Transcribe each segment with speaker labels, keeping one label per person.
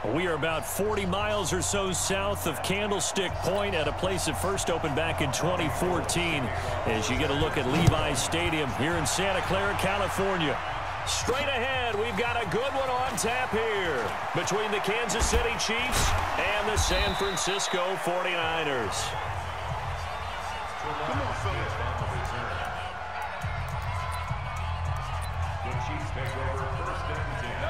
Speaker 1: We are about 40 miles or so south of Candlestick Point at a place that first opened back in 2014 as you get a look at Levi's Stadium here in Santa Clara, California. Straight ahead, we've got a good one on tap here between the Kansas City Chiefs and the San Francisco 49ers.
Speaker 2: Come on, fellas. The Chiefs take over first and 10.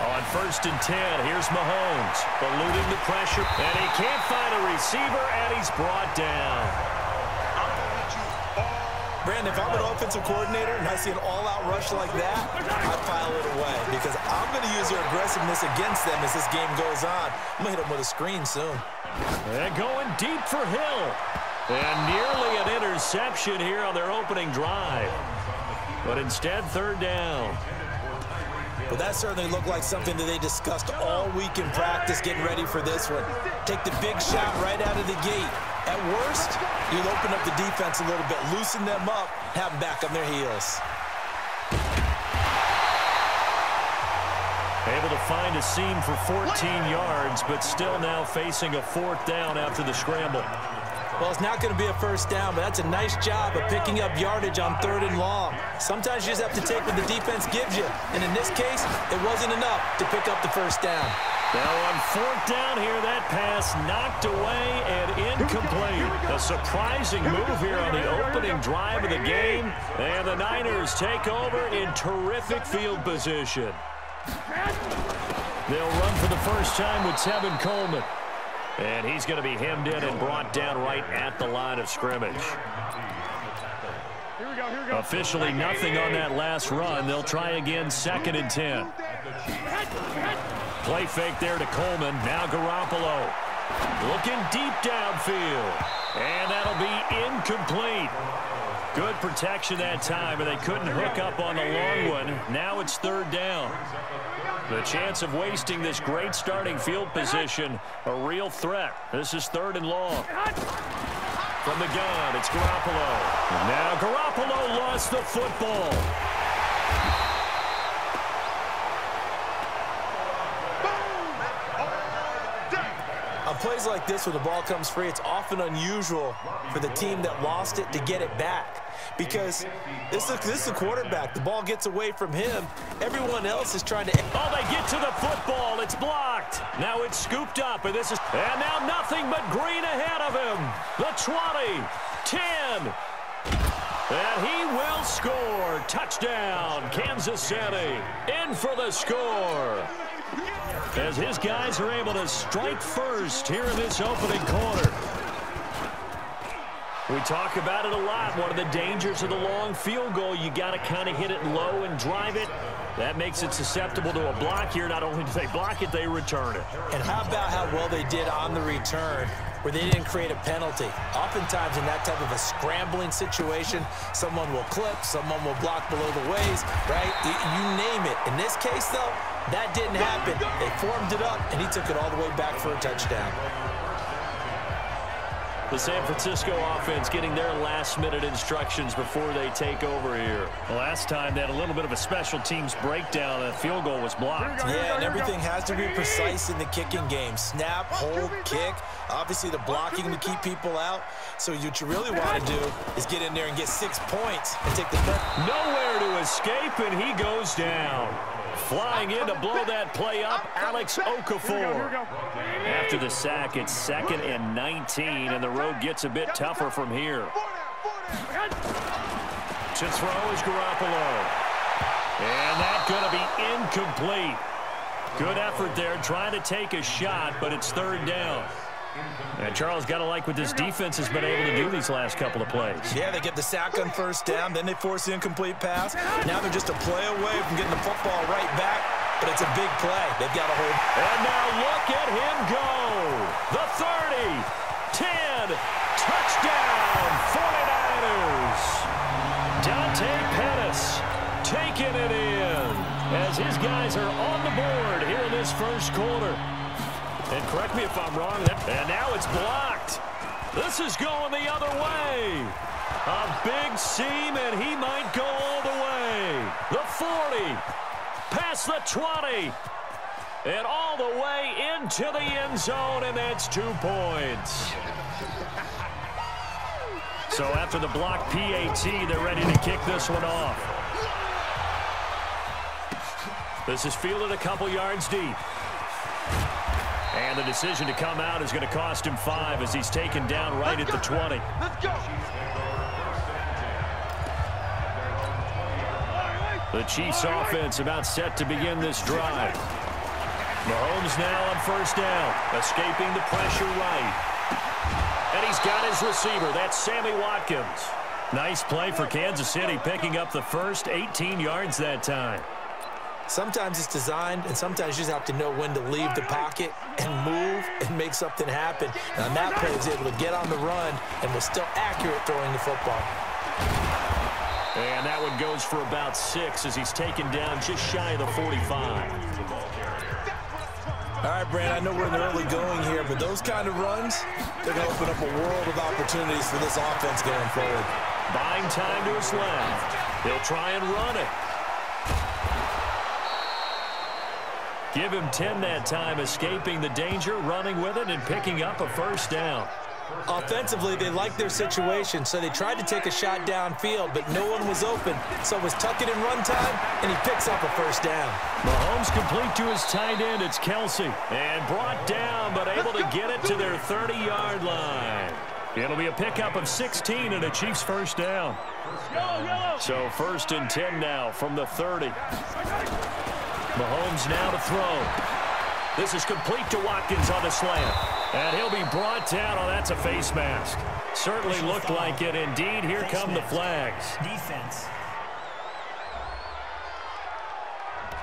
Speaker 1: On first and 10, here's Mahomes, eluding the pressure, and he can't find a receiver, and he's brought down.
Speaker 3: Brandon, if I'm an offensive coordinator and I see an all-out rush like that, I file it away because I'm going to use their aggressiveness against them as this game goes on. I'm going to hit them with a screen soon.
Speaker 1: And going deep for Hill. And nearly an interception here on their opening drive. But instead, third down.
Speaker 3: Well, that certainly looked like something that they discussed all week in practice getting ready for this one. Take the big shot right out of the gate. At worst, you'll open up the defense a little bit, loosen them up, have them back on their heels.
Speaker 1: Able to find a seam for 14 yards, but still now facing a fourth down after the scramble.
Speaker 3: Well, it's not going to be a first down, but that's a nice job of picking up yardage on third and long. Sometimes you just have to take what the defense gives you, and in this case, it wasn't enough to pick up the first down.
Speaker 1: Now on fourth down here, that pass knocked away and incomplete. A surprising move here on the opening drive of the game, and the Niners take over in terrific field position. They'll run for the first time with Tevin Coleman. And he's going to be hemmed in and brought down right at the line of scrimmage.
Speaker 4: Here we go.
Speaker 1: Officially nothing on that last run. They'll try again, second and 10. Play fake there to Coleman. Now Garoppolo looking deep downfield. And that'll be incomplete. Good protection that time, but they couldn't hook up on the long one. Now it's third down. The chance of wasting this great starting field position, a real threat. This is third and long. From the gun, it's Garoppolo. Now Garoppolo lost the football.
Speaker 3: On plays like this where the ball comes free, it's often unusual for the team that lost it to get it back. Because this is a quarterback. The ball gets away from him. Everyone else is trying to...
Speaker 1: Oh, they get to the football. It's blocked. Now it's scooped up, and this is... And now nothing but green ahead of him. The 20, 10. And he will score. Touchdown, Kansas City. In for the score. As his guys are able to strike first here in this opening quarter. We talk about it a lot. One of the dangers of the long field goal, you got to kind of hit it low and drive it. That makes it susceptible to a block here. Not only do they block it, they return it.
Speaker 3: And how about how well they did on the return where they didn't create a penalty? Oftentimes in that type of a scrambling situation, someone will clip, someone will block below the waist, right? You name it. In this case, though, that didn't happen. They formed it up, and he took it all the way back for a touchdown.
Speaker 1: The San Francisco offense getting their last-minute instructions before they take over here. Last time, they had a little bit of a special teams breakdown. A field goal was blocked.
Speaker 3: Yeah, and everything has to be precise in the kicking game. Snap, hold, kick. Obviously, the blocking to keep people out. So what you really want to do is get in there and get 6 points and take the pen.
Speaker 1: Nowhere to escape, and he goes down. Flying in to blow that play up, Alex Okafor. After the sack, it's second and 19, and the road gets a bit tougher from here. To throw is Garoppolo. And that's going to be incomplete. Good effort there, trying to take a shot, but it's third down. And Charles, got to like what this defense has been able to do these last couple of plays.
Speaker 3: Yeah, they get the sack on first down, then they force the incomplete pass. Now they're just a play away from getting the football right back, but it's a big play. They've got to hold.
Speaker 1: And now look at him go. The 30, 10, touchdown, 49ers. Dante Pettis taking it in as his guys are on the board here in this first quarter. And correct me if I'm wrong. And now it's blocked. This is going the other way. A big seam, and he might go all the way. The 40, past the 20. And all the way into the end zone, and that's 2 points. So after the block PAT, they're ready to kick this one off. This is fielded a couple yards deep. And the decision to come out is going to cost him 5 as he's taken down right at the 20.
Speaker 2: Let's go.
Speaker 1: The Chiefs offense about set to begin this drive. Mahomes now on first down, escaping the pressure right. And he's got his receiver. That's Sammy Watkins. Nice play for Kansas City, picking up the first 18 yards that time.
Speaker 3: Sometimes it's designed, and sometimes you just have to know when to leave the pocket and move and make something happen. And on that play, he was able to get on the run and was still accurate throwing the football.
Speaker 1: And that one goes for about 6 as he's taken down just shy of the 45.
Speaker 3: All right, Brand, I know we're in the early going here, but those kind of runs, they're going to open up a world of opportunities for this offense going forward.
Speaker 1: Buying time to his left. He'll try and run it. Give him 10 that time, escaping the danger, running with it, and picking up a first down.
Speaker 3: Offensively, they liked their situation, so they tried to take a shot downfield, but no one was open. So it was tuck it in run time, and he picks up a first down.
Speaker 1: Mahomes complete to his tight end. It's Kelsey. And brought down, but able to get it to their 30-yard line. It'll be a pickup of 16 and a Chiefs first down. So 1st and 10 now from the 30. Mahomes now to throw. This is complete to Watkins on the slant. And he'll be brought down. Oh, that's a face mask. Certainly looked like it. Indeed, here come the flags.
Speaker 4: Defense.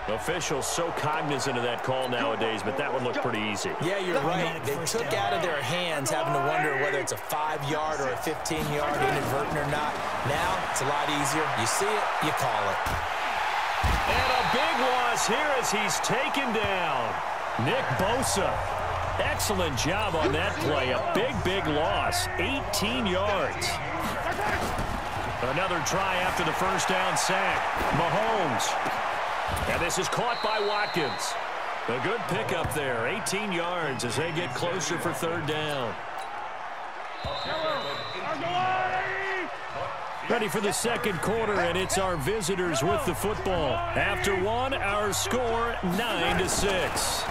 Speaker 1: Officials so cognizant of that call nowadays, but that one looked pretty easy.
Speaker 3: Yeah, you're right. They took out of their hands having to wonder whether it's a 5-yard or a 15-yard inadvertent or not. Now, it's a lot easier. You see it, you call it.
Speaker 1: And a big loss here as he's taken down. Nick Bosa. Excellent job on that play. A big loss. 18 yards. Another try after the first down sack. Mahomes. And this is caught by Watkins. A good pickup there. 18 yards as they get closer for 3rd down. Ready for the 2nd quarter, and it's our visitors with the football. After one, our score 9-6.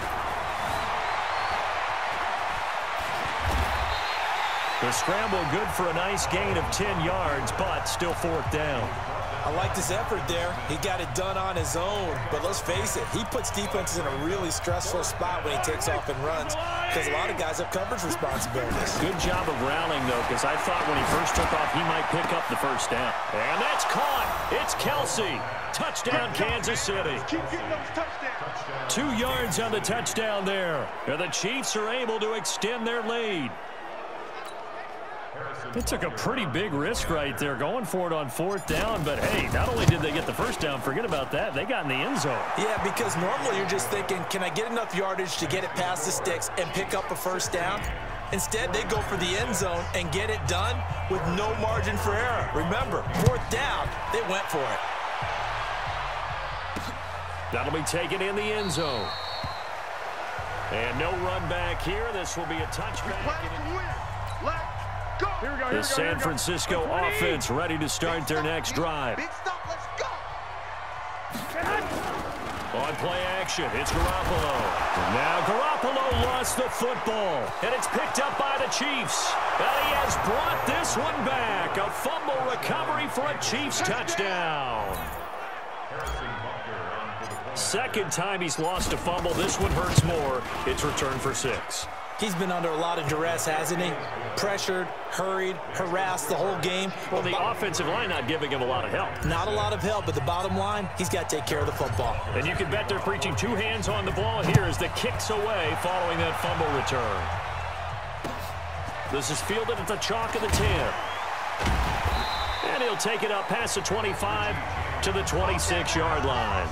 Speaker 1: The scramble good for a nice gain of 10 yards, but still 4th down.
Speaker 3: I like his effort there. He got it done on his own. But let's face it, he puts defenses in a really stressful spot when he takes off and runs because a lot of guys have coverage responsibilities.
Speaker 1: Good job of rallying, though, because I thought when he first took off, he might pick up the first down. And that's caught. It's Kelsey. Touchdown, Kansas City.
Speaker 2: Keep getting those touchdowns.
Speaker 1: 2 yards on the touchdown there. And the Chiefs are able to extend their lead. They took a pretty big risk right there going for it on 4th down, but hey, not only did they get the first down, forget about that, they got in the end zone.
Speaker 3: Yeah, because normally you're just thinking, can I get enough yardage to get it past the sticks and pick up a first down? Instead, they go for the end zone and get it done with no margin for error. Remember, 4th down, they went for it.
Speaker 1: That'll be taken in the end zone. And no run back here. This will be a touchback. The San Francisco offense ready to start their next drive.
Speaker 2: Big stop, let's go.
Speaker 1: On play action, it's Garoppolo. Now Garoppolo lost the football, and it's picked up by the Chiefs. And he has brought this one back. A fumble recovery for a Chiefs touchdown. 2nd time he's lost a fumble. This one hurts more. It's returned for 6.
Speaker 3: He's been under a lot of duress, hasn't he? Pressured, hurried, harassed the whole game.
Speaker 1: Well, the offensive line not giving him a lot of help.
Speaker 3: Not a lot of help, but the bottom line, he's got to take care of the football.
Speaker 1: And you can bet they're preaching 2 hands on the ball here as the kick's away following that fumble return. This is fielded at the chalk of the 10. And he'll take it up past the 25 to the 26-yard line.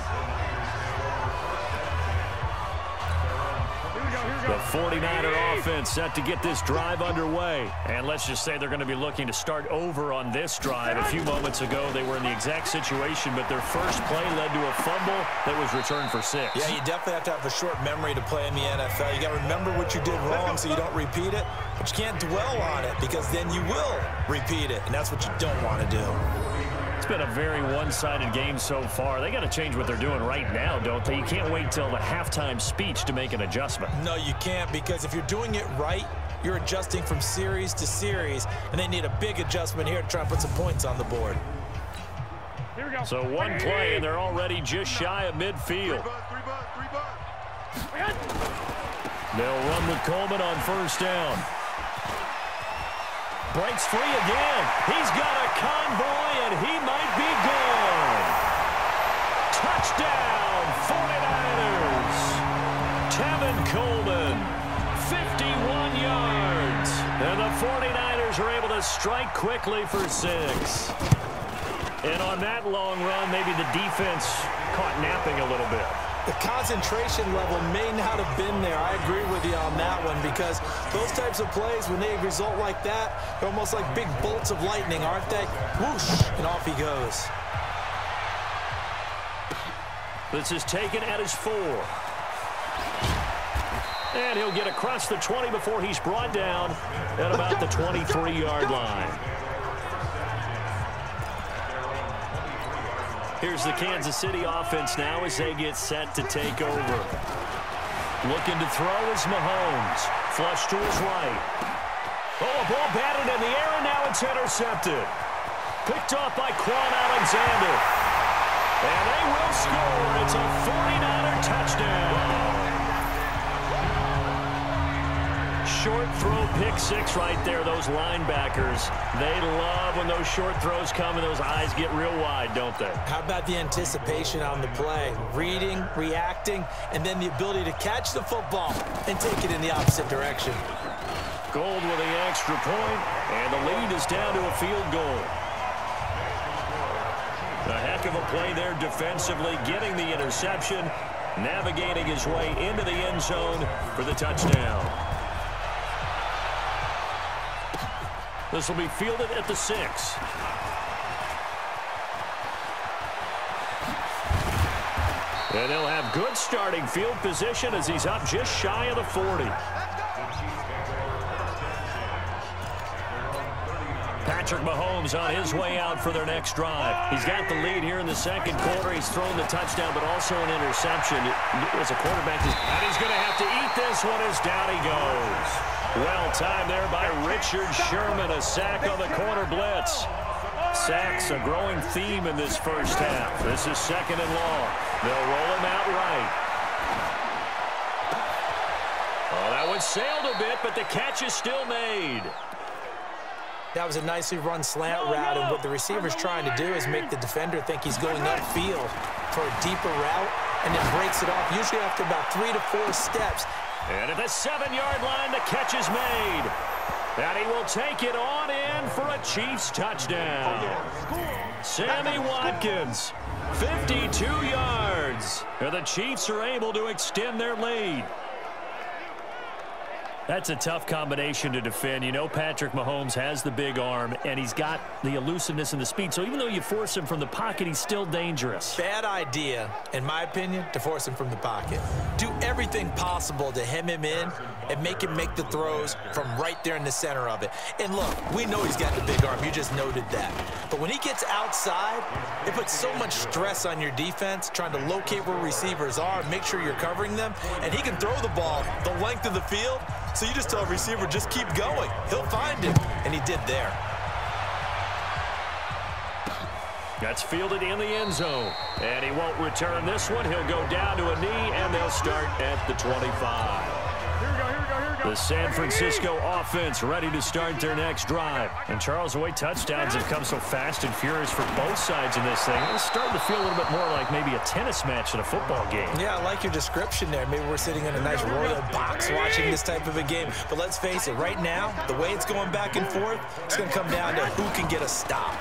Speaker 2: Here we go.
Speaker 1: The 49er offense set to get this drive underway. And let's just say they're going to be looking to start over on this drive. A few moments ago, they were in the exact situation, but their first play led to a fumble that was returned for 6.
Speaker 3: Yeah, you definitely have to have a short memory to play in the NFL. You got to remember what you did wrong so you don't repeat it, but you can't dwell on it because then you will repeat it, and that's what you don't want to do.
Speaker 1: It's been a very one-sided game so far. They got to change what they're doing right now, don't they? You can't wait till the halftime speech to make an adjustment.
Speaker 3: No, you can't, because if you're doing it right, you're adjusting from series to series, and they need a big adjustment here to try and put some points on the board.
Speaker 2: Here we go.
Speaker 1: So one play, and they're already just shy of midfield. They'll run with Coleman on first down. Breaks free again. He's got a convoy, and he might be gone. Touchdown, 49ers. Tevin Coleman, 51 yards. And the 49ers are able to strike quickly for 6. And on that long run, maybe the defense caught napping a little bit.
Speaker 3: The concentration level may not have been there. I agree with you on that one, because those types of plays, when they result like that, they're almost like big bolts of lightning, aren't they? Whoosh, and off he goes.
Speaker 1: This is taken at his 4. And he'll get across the 20 before he's brought down at about the 23-yard line. Here's the Kansas City offense now as they get set to take over. Looking to throw is Mahomes. Flush to his right. Oh, a ball batted in the air, and now it's intercepted. Picked off by Quan Alexander. And they will score. It's a 49er touchdown. Short throw, pick 6 right there. Those linebackers, they love when those short throws come and those eyes get real wide, don't they?
Speaker 3: How about the anticipation on the play? Reading, reacting, and then the ability to catch the football and take it in the opposite direction.
Speaker 1: Gold with the extra point, and the lead is down to a field goal. A heck of a play there defensively, getting the interception, navigating his way into the end zone for the touchdown. This will be fielded at the 6. And he'll have good starting field position as he's up just shy of the 40. Patrick Mahomes on his way out for their next drive. He's got the lead here in the second quarter. He's thrown the touchdown, but also an interception. As a quarterback, and he's going to have to eat this one as down he goes. Well timed there by Richard Sherman. A sack on the corner blitz. Sacks a growing theme in this first half. This is 2nd and long. They'll roll him out right. Oh, that one sailed a bit, but the catch is still made.
Speaker 3: That was a nicely run slant route, and what the receiver's trying to do is make the defender think he's going upfield for a deeper route, and then breaks it off, usually after about 3 to 4 steps.
Speaker 1: And at the 7-yard line, the catch is made. And he will take it on in for a Chiefs touchdown. Sammy Watkins, 52 yards. And the Chiefs are able to extend their lead. That's a tough combination to defend. You know Patrick Mahomes has the big arm, and he's got the elusiveness and the speed. So even though you force him from the pocket, he's still dangerous.
Speaker 3: Bad idea, in my opinion, to force him from the pocket. Do everything possible to hem him in and make him make the throws from right there in the center of it. And look, we know he's got the big arm. You just noted that. But when he gets outside, it puts so much stress on your defense, trying to locate where receivers are, make sure you're covering them, and he can throw the ball the length of the field. So you just tell a receiver, just keep going. He'll find him, and he did there.
Speaker 1: That's fielded in the end zone. And he won't return this one. He'll go down to a knee, and they'll start at the 25.
Speaker 2: Here we go, here we go, here we go.
Speaker 1: The San Francisco offense ready to start their next drive. And Charles, the way touchdowns have come so fast and furious for both sides in this thing, it's starting to feel a little bit more like maybe a tennis match in a football game.
Speaker 3: Yeah, I like your description there. Maybe we're sitting in a nice royal box watching this type of a game. But let's face it, right now, the way it's going back and forth, it's going to come down to who can get a stop.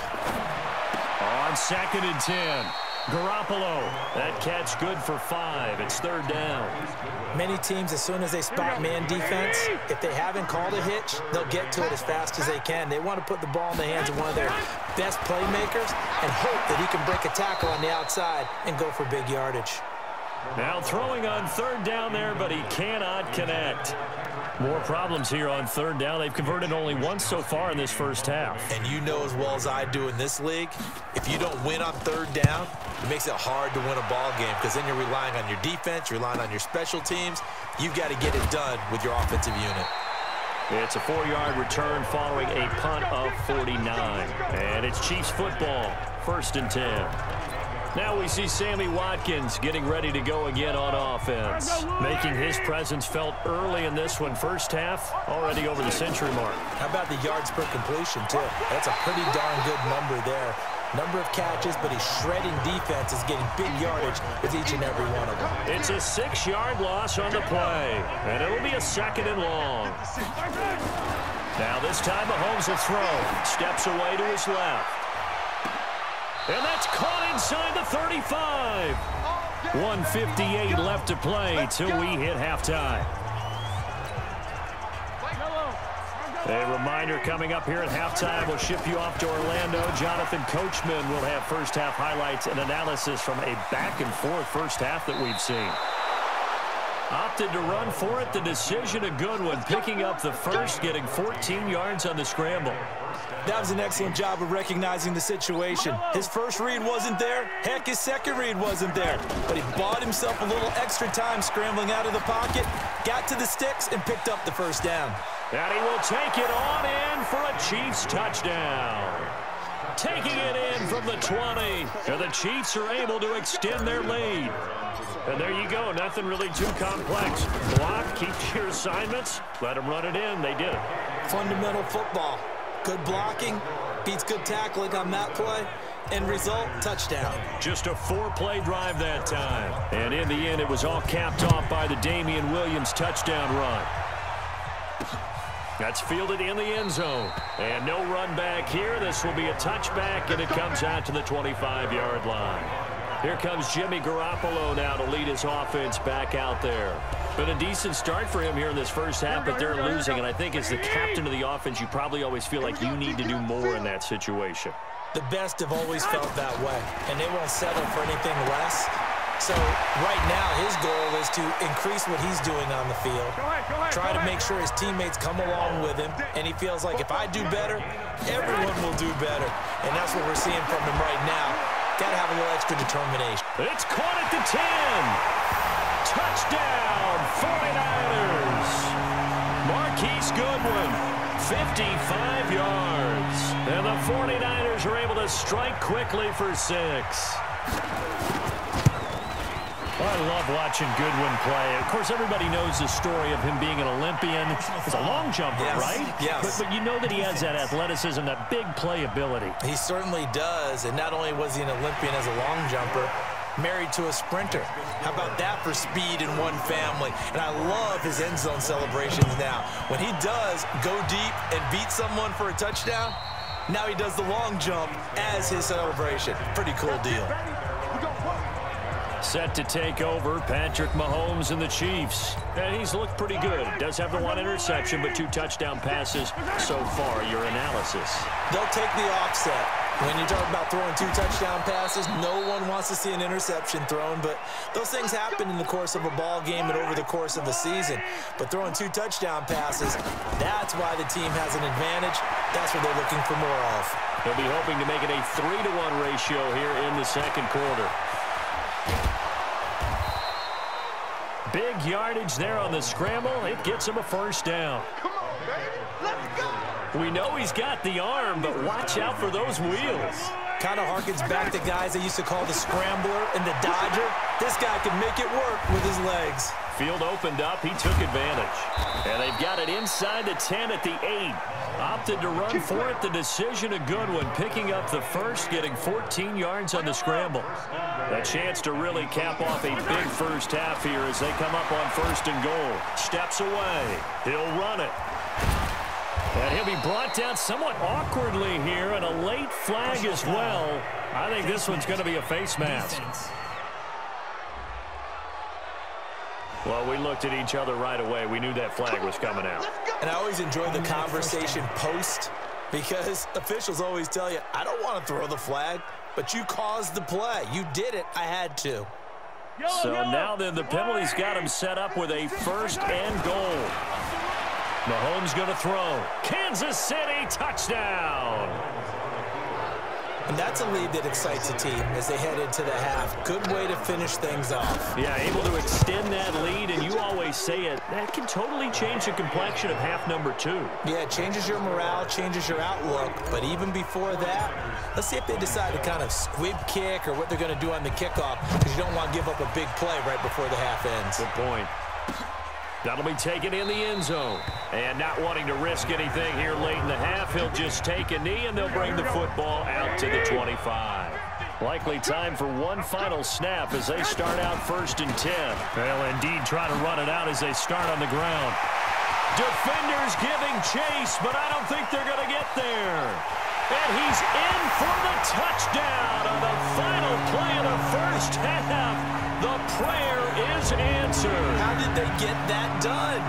Speaker 1: On 2nd and 10. Garoppolo. That catch good for 5. It's 3rd down.
Speaker 3: Many teams, as soon as they spot man defense, if they haven't called a hitch, they'll get to it as fast as they can. They want to put the ball in the hands of one of their best playmakers and hope that he can break a tackle on the outside and go for big yardage.
Speaker 1: Now throwing on 3rd down there, but he cannot connect. More problems here on 3rd down. They've converted only once so far in this first half.
Speaker 3: And you know as well as I do in this league, if you don't win on 3rd down, it makes it hard to win a ball game because then you're relying on your defense, you're relying on your special teams. You've got to get it done with your offensive unit.
Speaker 1: It's a 4-yard return following a punt of 49. And it's Chiefs football, 1st and 10. Now we see Sammy Watkins getting ready to go again on offense. Making his presence felt early in this one. First half, already over the century mark. How about the yards per completion, too? That's a pretty darn good number there. Number of catches, but he's shredding defenses, getting big yardage with each and every one of them. It's a 6-yard loss on the play, and it'll be a 2nd and long. Now this time Mahomes will throw. Steps away to his left. And that's caught inside the 35. 1:58 left to play till we hit halftime. A reminder coming up here at halftime. We'll ship you off to Orlando. Jonathan Coachman will have first half highlights and analysis from a back-and-forth first half that we've seen. Opted to run for it. The decision a good one. Picking up the first, getting 14 yards on the scramble. That was an excellent job of recognizing the situation. His first read wasn't there. Heck, his second read wasn't there. But he bought himself a little extra time scrambling out of the pocket, got to the sticks, and picked up the first down. And he will take it on in for a Chiefs touchdown. Taking it in from the 20. And the Chiefs are able to extend their lead. And there you go. Nothing really too complex. Block, keep your assignments, let them run it in. They did it. Fundamental football. Good blocking, beats good tackling on that play. End result, touchdown. Just a 4-play drive that time. And in the end, it was all capped off by the Damian Williams touchdown run. That's fielded in the end zone. And no run back here. This will be a touchback, and it comes out to the 25-yard line. Here comes Jimmy Garoppolo now to lead his offense back out there. Been a decent start for him here in this first half, but they're losing. And I think as the captain of the offense, you probably always feel like you need to do more in that situation. The best have always felt that way, and they won't settle for anything less. So right now, his goal is to increase what he's doing on the field, try to make sure his teammates come along with him, and he feels like if I do better, everyone will do better. And that's what we're seeing from him right now. Got to have a little extra determination. It's caught at the 10. Touchdown, 49ers. Marquise Goodwin, 55 yards. And the 49ers are able to strike quickly for 6. I love watching Goodwin play. Of course, everybody knows the story of him being an Olympian. He's a long jumper, right?
Speaker 3: Yes.
Speaker 1: But you know that he has that athleticism, that big playability.
Speaker 3: He certainly does. And not only was he an Olympian as a long jumper, married to a sprinter. How about that for speed in one family? And I love his end zone celebrations now. When he does go deep and beat someone for a touchdown, now he does the long jump as his celebration. Pretty cool deal.
Speaker 1: Set to take over, Patrick Mahomes and the Chiefs. And he's looked pretty good. Does have the 1 interception, but 2 touchdown passes so far. Your analysis.
Speaker 3: They'll take the offset. When you talk about throwing 2 touchdown passes, no one wants to see an interception thrown, but those things happen in the course of a ball game and over the course of the season. But throwing 2 touchdown passes, that's why the team has an advantage. That's what they're looking for more of.
Speaker 1: They'll be hoping to make it a 3-to-1 ratio here in the second quarter. Big yardage there on the scramble. It gets him a first down.
Speaker 2: Come on, baby. Let's go.
Speaker 1: We know he's got the arm, but watch out for those wheels.
Speaker 3: Kind of harkens back to guys they used to call the scrambler and the dodger. This guy can make it work with his legs.
Speaker 1: Field opened up. He took advantage. And they've got it inside the 10 at the 8. Opted to run for it. The decision a good one. Picking up the first, getting 14 yards on the scramble. A chance to really cap off a big first half here as they come up on 1st and goal. Steps away. He'll run it. And he'll be brought down somewhat awkwardly here, and a late flag as well. I think this one's going to be a face mask. Well, we looked at each other right away. We knew that flag was coming out.
Speaker 3: And I always enjoy the conversation post, because officials always tell you, I don't want to throw the flag, but you caused the play. You did it. I had to.
Speaker 1: So now then, the penalty's got him set up with a first and goal. Mahomes going to throw. Kansas City touchdown.
Speaker 3: And that's a lead that excites a team as they head into the half. Good way to finish things off.
Speaker 1: Yeah, able to extend that lead, and you always say it, that can totally change the complexion of half number 2.
Speaker 3: Yeah, it changes your morale, changes your outlook. But even before that, let's see if they decide to kind of squib kick or what they're going to do on the kickoff, because you don't want to give up a big play right before the half ends.
Speaker 1: Good point. That'll be taken in the end zone. And not wanting to risk anything here late in the half, he'll just take a knee, and they'll bring the football out to the 25. Likely time for one final snap as they start out 1st and 10. They'll indeed try to run it out as they start on the ground. Defenders giving chase, but I don't think they're going to get there. And he's in for the touchdown on the final play of the first half. The prayer is answered.
Speaker 3: How did they get that done?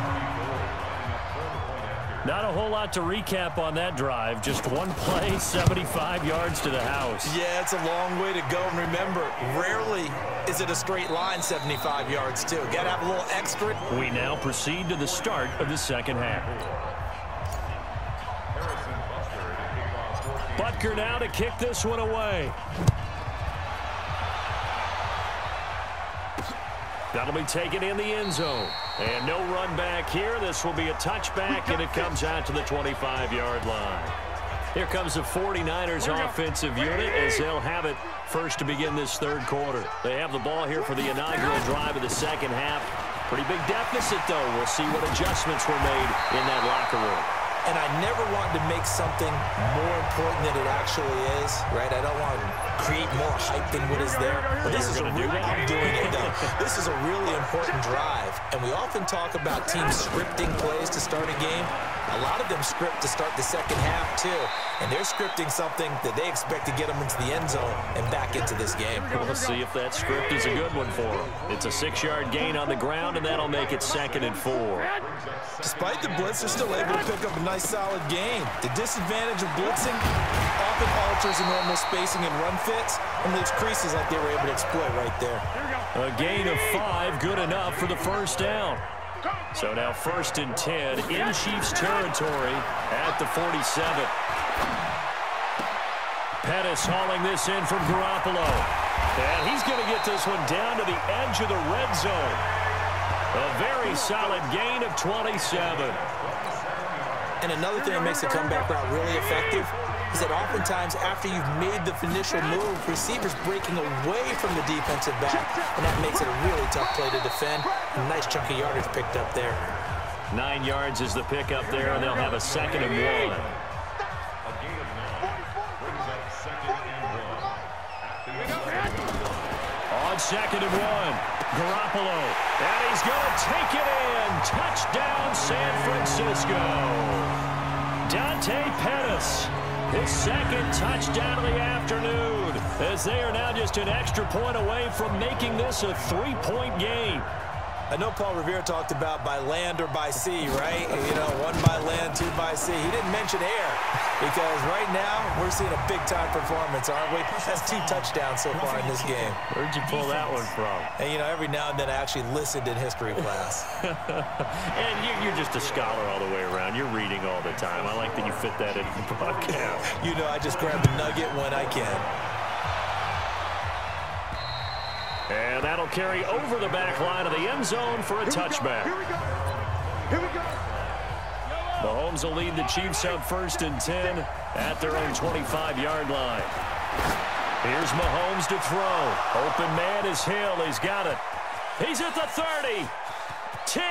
Speaker 1: Not a whole lot to recap on that drive. Just one play, 75 yards to the house.
Speaker 3: Yeah, it's a long way to go. And remember, rarely is it a straight line 75 yards, too. Got to have a little extra.
Speaker 1: We now proceed to the start of the second half. Butker now to kick this one away. That'll be taken in the end zone. And no run back here. This will be a touchback, and it comes out to the 25-yard line. Here comes the 49ers offensive unit as they'll have it first to begin this third quarter. They have the ball here for the inaugural drive of the second half. Pretty big deficit, though. We'll see what adjustments were made in that locker room.
Speaker 3: And I never want to make something more important than it actually is, right? I don't want to create more hype than what is there. But this is I'm doing it, though. This is a really important drive. And we often talk about teams scripting plays to start a game. A lot of them script to start the second half, too. And they're scripting something that they expect to get them into the end zone and back into this game.
Speaker 1: We'll see if that script is a good one for them. It's a 6-yard gain on the ground, and that'll make it 2nd and 4.
Speaker 3: Despite the blitz, they're still able to pick up a nice, solid gain. The disadvantage of blitzing often alters the normal spacing and run fits and leaves creases like they were able to exploit right there.
Speaker 1: A gain of 5, good enough for the first down. So now 1st and 10 in Chiefs territory at the 47. Pettis hauling this in from Garoppolo. And he's going to get this one down to the edge of the red zone. A very solid gain of 27.
Speaker 3: And another thing that makes the comeback route really effective is that oftentimes after you've made the initial move, receivers breaking away from the defensive back, and that makes it a really tough play to defend. A nice chunk of yardage picked up there.
Speaker 1: 9 yards is the pickup there, and they'll have a 2nd and 1. On 2nd and 1. Garoppolo, and he's going to take it in. Touchdown, San Francisco. Dante Pettis, his 2nd touchdown of the afternoon, as they are now just an extra point away from making this a 3-point game.
Speaker 3: I know Paul Revere talked about by land or by sea, right? You know, 1 by land, 2 by sea. He didn't mention air because right now we're seeing a big-time performance, aren't we? That's 2 touchdowns so far in this game.
Speaker 1: Where'd you pull that one from?
Speaker 3: And, you know, every now and then I actually listened in history class.
Speaker 1: And you're just a scholar all the way around. You're reading all the time. I like that you fit that in the broadcast.
Speaker 3: You know, I just grab the nugget when I can.
Speaker 1: And that'll carry over the back line of the end zone for a touchback.
Speaker 2: Here we go.
Speaker 1: Mahomes will lead the Chiefs up 1st and 10 at their own 25-yard line. Here's Mahomes to throw. Open man is Hill. He's got it. He's at the 30. 10.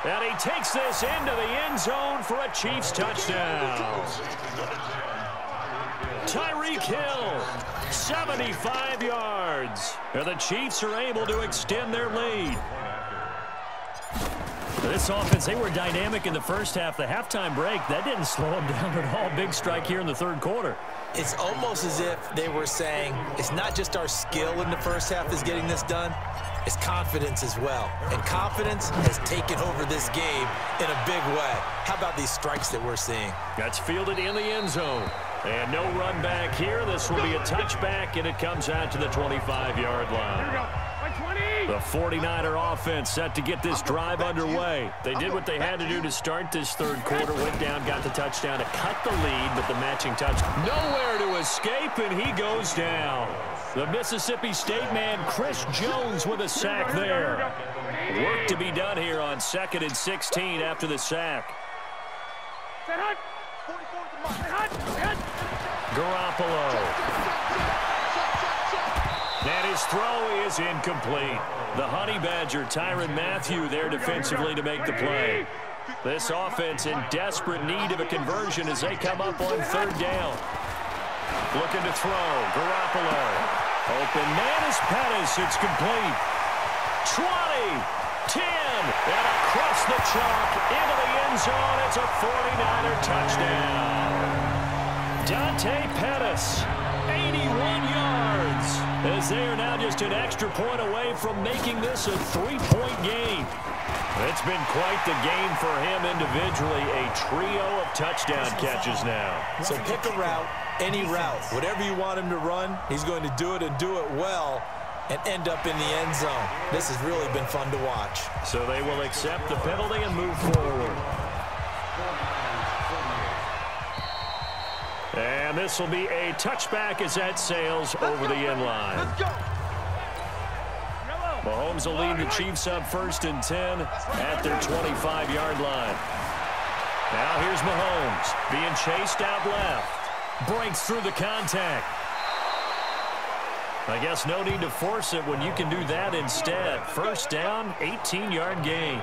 Speaker 1: And he takes this into the end zone for a Chiefs touchdown. Tyreek Hill, 75 yards. And the Chiefs are able to extend their lead. This offense, they were dynamic in the first half. The halftime break, that didn't slow them down at all. Big strike here in the third quarter.
Speaker 3: It's almost as if they were saying, it's not just our skill in the first half is getting this done, it's confidence as well. And confidence has taken over this game in a big way. How about these strikes that we're seeing?
Speaker 1: That's fielded in the end zone. And no run back here. This will be a touchback, and it comes out to the 25-yard line. The 49er offense set to get this drive underway. They did what they had to do to start this third quarter. Went down, got the touchdown to cut the lead, but the matching touch. Nowhere to escape, and he goes down. The Mississippi State man, Chris Jones, with a sack there. Work to be done here on 2nd and 16 after the sack. Garoppolo. And his throw is incomplete. The Honey Badger, Tyrann Mathieu, there defensively to make the play. This offense in desperate need of a conversion as they come up on 3rd down. Looking to throw. Garoppolo. Open man is Pettis. It's complete. 20, 10, and across the chalk into the end zone. It's a 49er touchdown. Dante Pettis, 81 yards, as they are now just an extra point away from making this a 3-point game. It's been quite the game for him individually, a trio of touchdown catches now.
Speaker 3: So pick a route, any route, whatever you want him to run, he's going to do it and do it well and end up in the end zone. This has really been fun to watch.
Speaker 1: So they will accept the penalty and move forward. And this will be a touchback as that sails over the end line. Mahomes will lead the Chiefs up 1st and 10 at their 25-yard line. Now here's Mahomes being chased out left. Breaks through the contact. I guess no need to force it when you can do that instead. 1st down, 18-yard gain.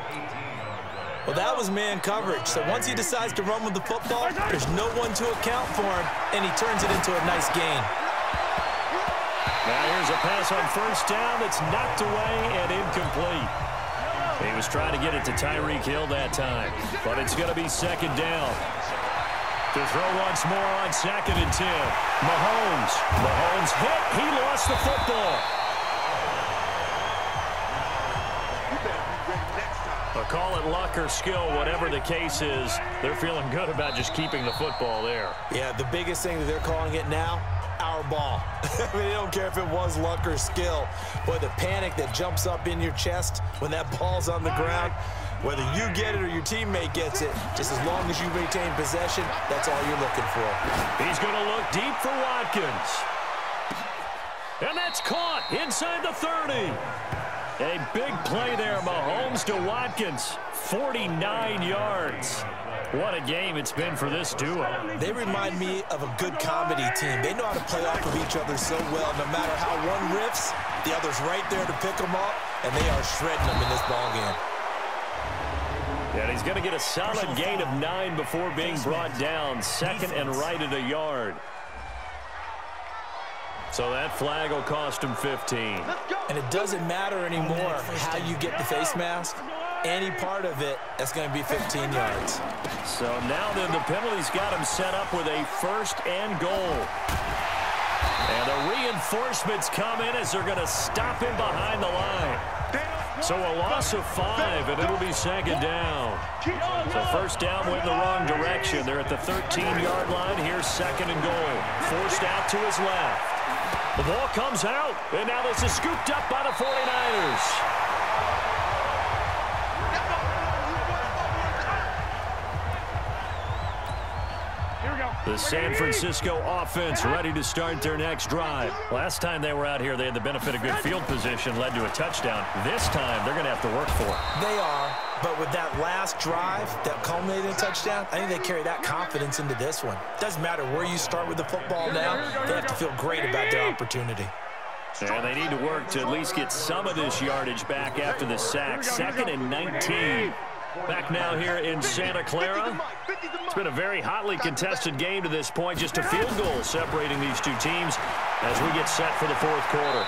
Speaker 3: Well, that was man coverage. So once he decides to run with the football, there's no one to account for him, and he turns it into a nice gain.
Speaker 1: Now here's a pass on 1st down that's knocked away and incomplete. He was trying to get it to Tyreek Hill that time, but it's going to be 2nd down. To throw once more on 2nd and 10. Mahomes hit. He lost the football. Call it luck or skill, whatever the case is, they're feeling good about just keeping the football there.
Speaker 3: Yeah, the biggest thing that they're calling it now, our ball. I mean, they don't care if it was luck or skill. Boy, the panic that jumps up in your chest when that ball's on the ground, whether you get it or your teammate gets it, just as long as you retain possession, that's all you're looking for.
Speaker 1: He's going to look deep for Watkins. And that's caught inside the 30. A big play there, Mahomes to Watkins, 49 yards. What a game it's been for this duo.
Speaker 3: They remind me of a good comedy team. They know how to play off of each other so well. No matter how one riffs, the other's right there to pick them up, and they are shredding them in this ballgame.
Speaker 1: And he's going to get a solid gain of 9 before being brought down, 2nd and right at a yard. So that flag will cost him 15.
Speaker 3: And it doesn't matter anymore how you get the face mask. Any part of it, that's going to be 15 yards.
Speaker 1: So now then the penalty's got him set up with a 1st and goal. And the reinforcements come in as they're going to stop him behind the line. So a loss of 5, and it'll be 2nd down. So 1st down went in the wrong direction. They're at the 13-yard line. Here's 2nd and goal. Forced out to his left. The ball comes out, and now this is scooped up by the 49ers. The San Francisco offense ready to start their next drive. Last time they were out here, they had the benefit of good field position, led to a touchdown. This time, they're going to have to work for it.
Speaker 3: They are, but with that last drive that culminated in a touchdown, I think they carry that confidence into this one. Doesn't matter where you start with the football now, they have to feel great about their opportunity.
Speaker 1: And they need to work to at least get some of this yardage back after the sack. 2nd and 19. Back now here in Santa Clara. It's been a very hotly contested game to this point. Just a field goal separating these two teams as we get set for the 4th quarter.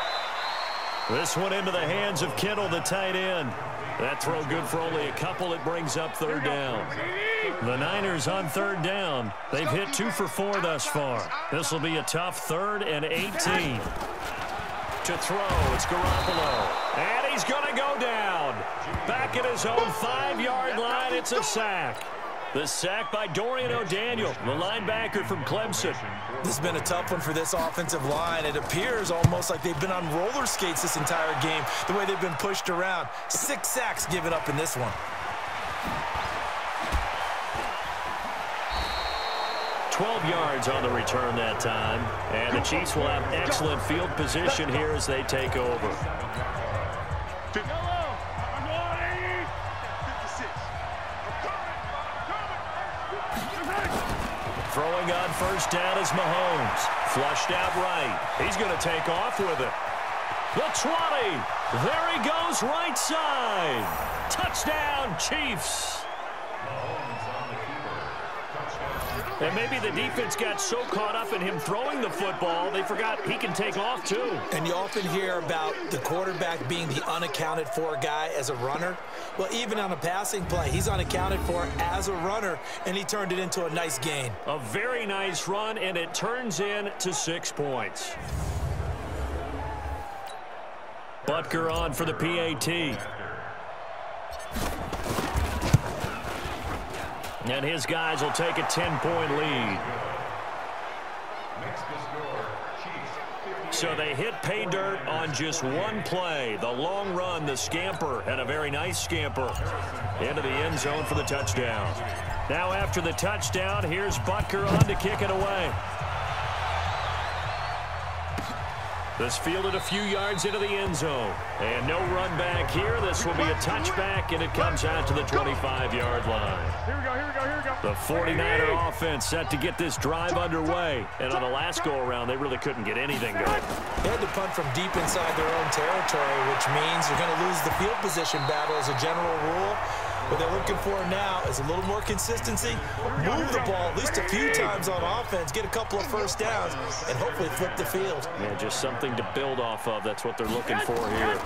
Speaker 1: This one into the hands of Kittle, the tight end. That throw good for only a couple. It brings up third down. The Niners on third down. They've hit 2 for 4 thus far. This will be a tough 3rd and 18. To throw, it's Garoppolo. And he's going to go down. Back at his own 5-yard line, it's a sack. The sack by Dorian O'Daniel, the linebacker from Clemson.
Speaker 3: This has been a tough one for this offensive line. It appears almost like they've been on roller skates this entire game, the way they've been pushed around. 6 sacks given up in this one.
Speaker 1: 12 yards on the return that time. And the Chiefs will have excellent field position here as they take over. Throwing on first down is Mahomes. Flushed out right. He's going to take off with it. The 20. There he goes right side. Touchdown, Chiefs. And maybe the defense got so caught up in him throwing the football, they forgot he can take off too.
Speaker 3: And you often hear about the quarterback being the unaccounted for guy as a runner. Well, even on a passing play, he's unaccounted for as a runner, and he turned it into a nice gain.
Speaker 1: A very nice run, and it turns into 6 points. Butker on for the PAT. And his guys will take a 10-point lead. So they hit pay dirt on just one play. The long run, the scamper, and a very nice scamper into the end zone for the touchdown. Now after the touchdown, here's Butker on to kick it away. This fielded a few yards into the end zone. And no run back here. This will be a touchback, and it comes out to the 25-yard line.
Speaker 2: Here we go, here we go, here we go.
Speaker 1: The 49er offense set to get this drive underway. And on the last go-around, they really couldn't get anything going.
Speaker 3: They had to punt from deep inside their own territory, which means they're going to lose the field position battle as a general rule. What they're looking for now is a little more consistency, move the ball at least a few times on offense, get a couple of first downs, and hopefully flip the field.
Speaker 1: Yeah, just something to build off of. That's what they're looking for here.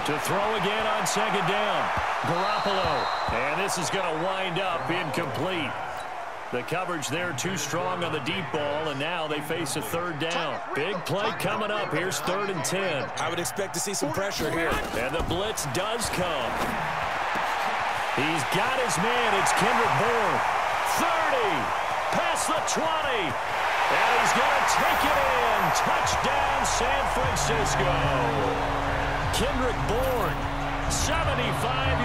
Speaker 1: To throw again on second down. Garoppolo. And this is going to wind up incomplete. The coverage there too strong on the deep ball, and now they face a third down. Big play coming up. Here's 3rd and 10.
Speaker 3: I would expect to see some pressure here.
Speaker 1: And the blitz does come. He's got his man. It's Kendrick Bourne. 30. Past the 20. And he's going to take it in. Touchdown, San Francisco. Kendrick Bourne, 75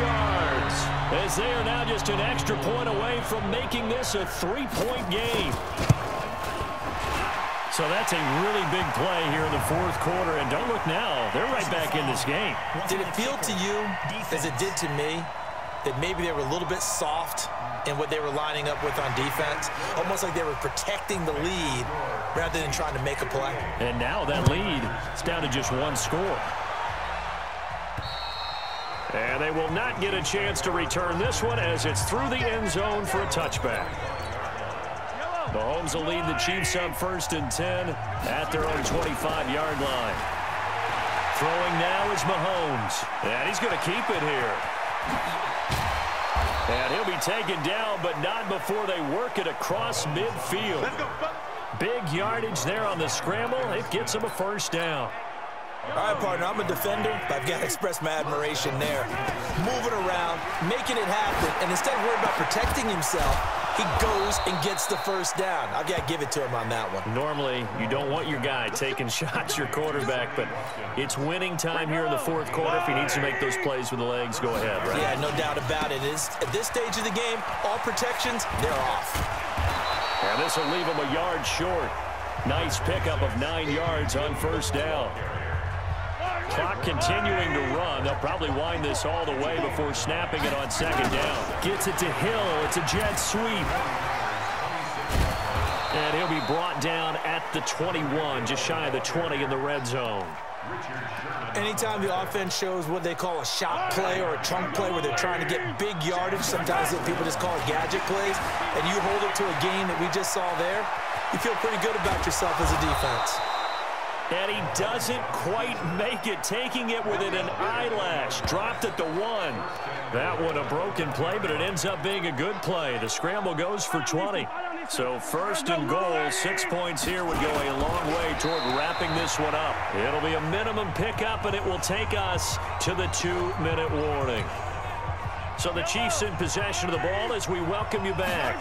Speaker 1: yards. As they are now just an extra point away from making this a 3-point game. So that's a really big play here in the 4th quarter. And don't look now. They're right back in this game.
Speaker 3: Did it feel to you, as it did to me, that maybe they were a little bit soft in what they were lining up with on defense? Almost like they were protecting the lead rather than trying to make a play.
Speaker 1: And now that lead is down to just 1 score. And they will not get a chance to return this one as it's through the end zone for a touchback. Mahomes will lead the Chiefs up 1st and 10 at their own 25-yard line. Throwing now is Mahomes. And he's going to keep it here. And he'll be taken down, but not before they work it across midfield. Big yardage there on the scramble. It gets him a first down.
Speaker 3: All right, partner, I'm a defender, but I've got to express my admiration there. Moving around, making it happen, and instead of worrying about protecting himself, he goes and gets the first down. I've got to give it to him on that one.
Speaker 1: Normally, you don't want your guy taking shots, your quarterback, but it's winning time here in the 4th quarter. If he needs to make those plays with the legs, go ahead, right?
Speaker 3: Yeah, no doubt about it. At this stage of the game, all protections, they're off.
Speaker 1: And this will leave him a yard short. Nice pickup of 9 yards on first down. Clock continuing to run. They'll probably wind this all the way before snapping it on second down. Gets it to Hill. It's a jet sweep. And he'll be brought down at the 21, just shy of the 20 in the red zone.
Speaker 3: Anytime the offense shows what they call a shot play or a chunk play where they're trying to get big yardage, sometimes people just call it gadget plays, and you hold it to a gain that we just saw there, you feel pretty good about yourself as a defense.
Speaker 1: And he doesn't quite make it, taking it within an eyelash. Dropped it to 1. That one a broken play, but it ends up being a good play. The scramble goes for 20. So 1st and goal, 6 points here would go a long way toward wrapping this one up. It'll be a minimum pickup, and it will take us to the 2-minute warning. So the Chiefs in possession of the ball as we welcome you back.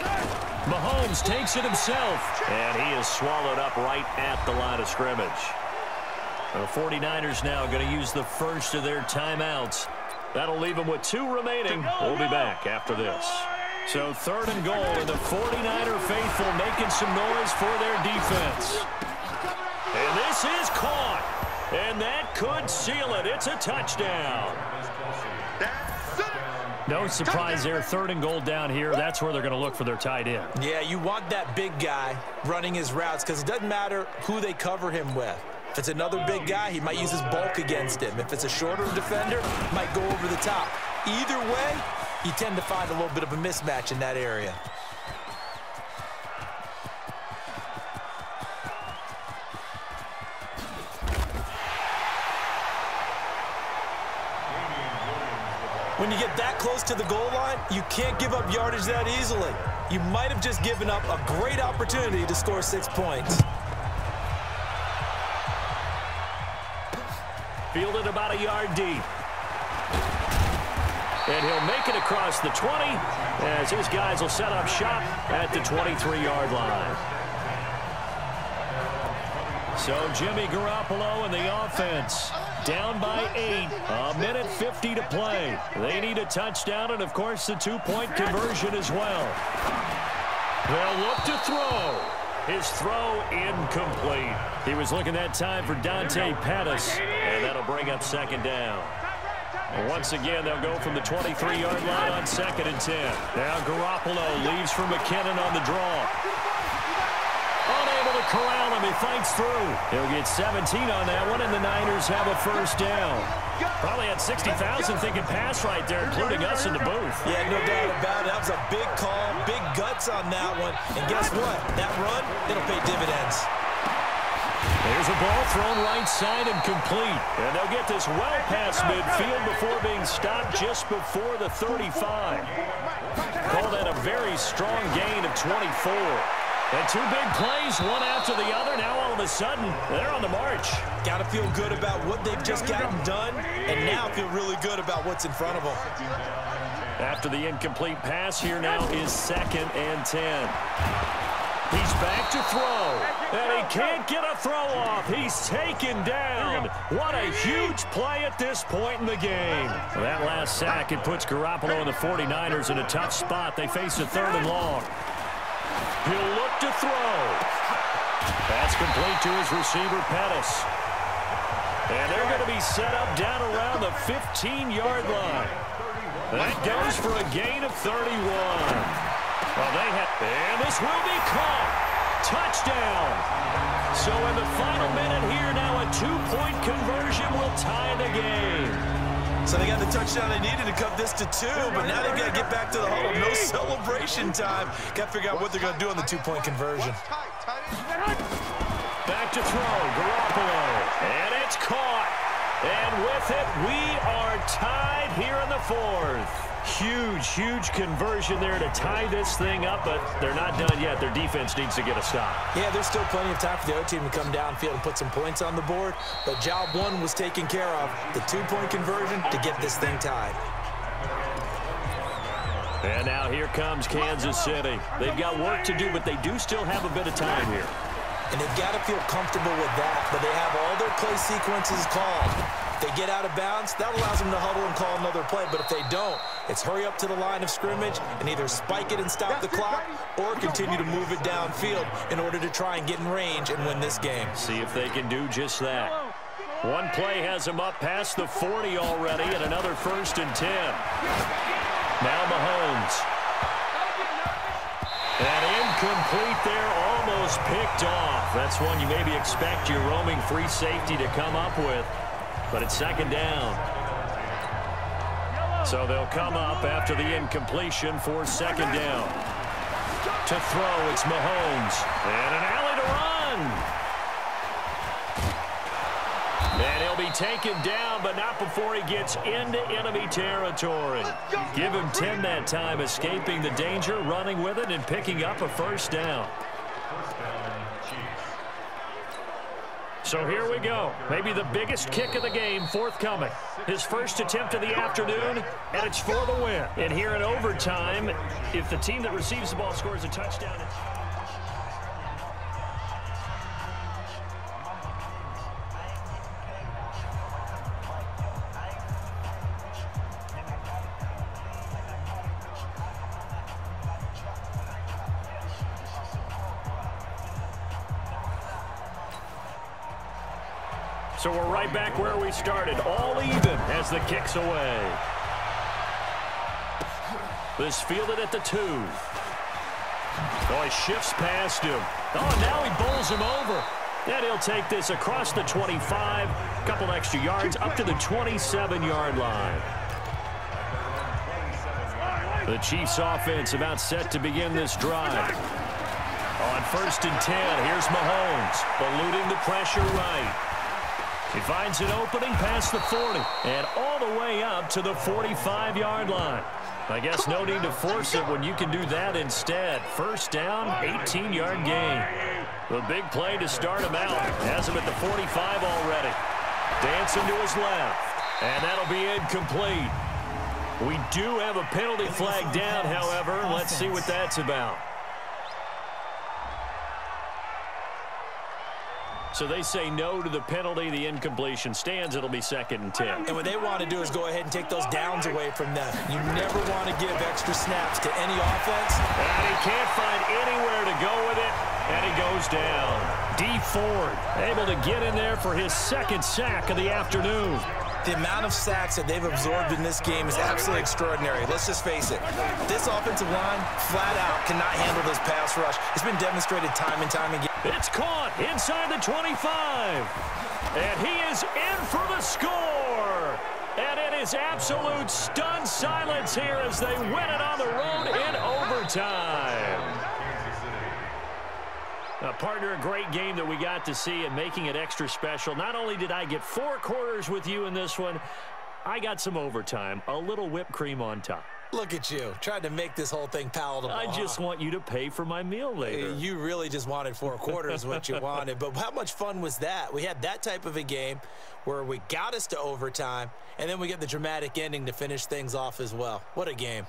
Speaker 1: Mahomes takes it himself, and he is swallowed up right at the line of scrimmage. The 49ers now going to use the first of their timeouts. That'll leave them with 2 remaining. We'll be back after this. So 3rd and goal, and the 49er faithful making some noise for their defense. And this is caught, and that could seal it. It's a touchdown. No surprise there, 3rd and goal down here. That's where they're going to look for their tight end.
Speaker 3: Yeah, you want that big guy running his routes because it doesn't matter who they cover him with. If it's another big guy, he might use his bulk against him. If it's a shorter defender, he might go over the top. Either way, you tend to find a little bit of a mismatch in that area. When you get that close to the goal line, you can't give up yardage that easily. You might have just given up a great opportunity to score 6 points.
Speaker 1: Fielded about a yard deep. And he'll make it across the 20 as his guys will set up shop at the 23-yard line. So Jimmy Garoppolo and the offense down by 8. A minute 50 to play. They need a touchdown and, of course, the 2-point conversion as well. They'll look to throw. His throw incomplete. He was looking that time for Dante Pettis, and that'll bring up 2nd down. Once again, they'll go from the 23-yard line on 2nd and 10. Now Garoppolo leaves for McKinnon on the draw. Unable to corral him. He fights through. He'll get 17 on that one, and the Niners have a 1st down. Probably had 60,000 thinking pass right there, including us in the booth.
Speaker 3: Yeah, no doubt about it. That was a big call, big guts on that one. And guess what? That run, it'll pay dividends.
Speaker 1: There's a ball thrown right side and complete. And they'll get this well past midfield before being stopped just before the 35. Call that a very strong gain of 24. And 2 big plays, one after the other. Now all of a sudden, they're on the march.
Speaker 3: Got to feel good about what they've just gotten done, and now feel really good about what's in front of them.
Speaker 1: After the incomplete pass, here now is 2nd and 10. He's back to throw, and he can't get a throw off. He's taken down. What a huge play at this point in the game. That last sack, it puts Garoppolo and the 49ers in a tough spot. They face a 3rd and long. He'll look to throw. That's complete to his receiver, Pettis. And they're going to be set up down around the 15-yard line. That goes for a gain of 31. Well, and this will be caught. Touchdown. So in the final minute here now, a 2-point conversion will tie the game.
Speaker 3: So they got the touchdown they needed to cut this to 2, but now they got to get back to the huddle. No celebration time. Got to figure out what they're going to do on the 2-point conversion.
Speaker 1: Back to throw, Garoppolo, and it's caught. And with it, we are tied here in the 4th. Huge, huge conversion there to tie this thing up, but they're not done yet. Their defense needs to get a stop. Yeah, there's still plenty of time for the other team to come downfield and put some points on the board, but job 1 was taken care of. The 2-point conversion to get this thing tied. And now here comes Kansas City. They've got work to do, but they do still have a bit of time here. And they've got to feel comfortable with that, but they have all their play sequences called. If they get out of bounds, that allows them to huddle and call another play, but if they don't, it's hurry up to the line of scrimmage and either spike it and stop the clock or continue to move it downfield in order to try and get in range and win this game. See if they can do just that. One play has them up past the 40 already and another 1st and 10. Now Mahomes. And incomplete there, almost picked off. That's one you maybe expect your roaming free safety to come up with, but it's 2nd down. So they'll come up after the incompletion for 2nd down. To throw, it's Mahomes. And an alley to run. taken down, but not before he gets into enemy territory. Give him 10 that time, escaping the danger, running with it, and picking up a first down. So here we go. Maybe the biggest kick of the game forthcoming. His first attempt of the afternoon, and it's for the win. And here in overtime, if the team that receives the ball scores a touchdown... So we're right back where we started, all even as the kick's away. This fielded at the 2. Oh, he shifts past him. Oh, now he bowls him over. And he'll take this across the 25, a couple extra yards, up to the 27-yard line. The Chiefs offense about set to begin this drive. On 1st and 10, here's Mahomes, eluding the pressure right. He finds an opening past the 40 and all the way up to the 45-yard line. I guess no need to force it when you can do that instead. First down, 18-yard gain. The big play to start him out. Has him at the 45 already. Dancing to his left. And that'll be incomplete. We do have a penalty flag down, however. Let's see what that's about. So they say no to the penalty. The incompletion stands. It'll be 2nd and 10.
Speaker 3: And what they want to do is go ahead and take those downs away from them. You never want to give extra snaps to any offense.
Speaker 1: And he can't find anywhere to go with it. And he goes down. D. Ford able to get in there for his 2nd sack of the afternoon.
Speaker 3: The amount of sacks that they've absorbed in this game is absolutely extraordinary. Let's just face it. This offensive line, flat out, cannot handle this pass rush. It's been demonstrated time and time again.
Speaker 1: It's caught inside the 25. And he is in for the score. And it is absolute stunned silence here as they win it on the road in overtime. Partner, a great game that we got to see and making it extra special. Not only did I get 4 quarters with you in this one, I got some overtime, a little whipped cream on top.
Speaker 3: Look at you, trying to make this whole thing palatable.
Speaker 1: I just want you to pay for my meal later.
Speaker 3: You really just wanted 4 quarters what you wanted. But how much fun was that? We had that type of a game where we got us to overtime, and then we get the dramatic ending to finish things off as well. What a game.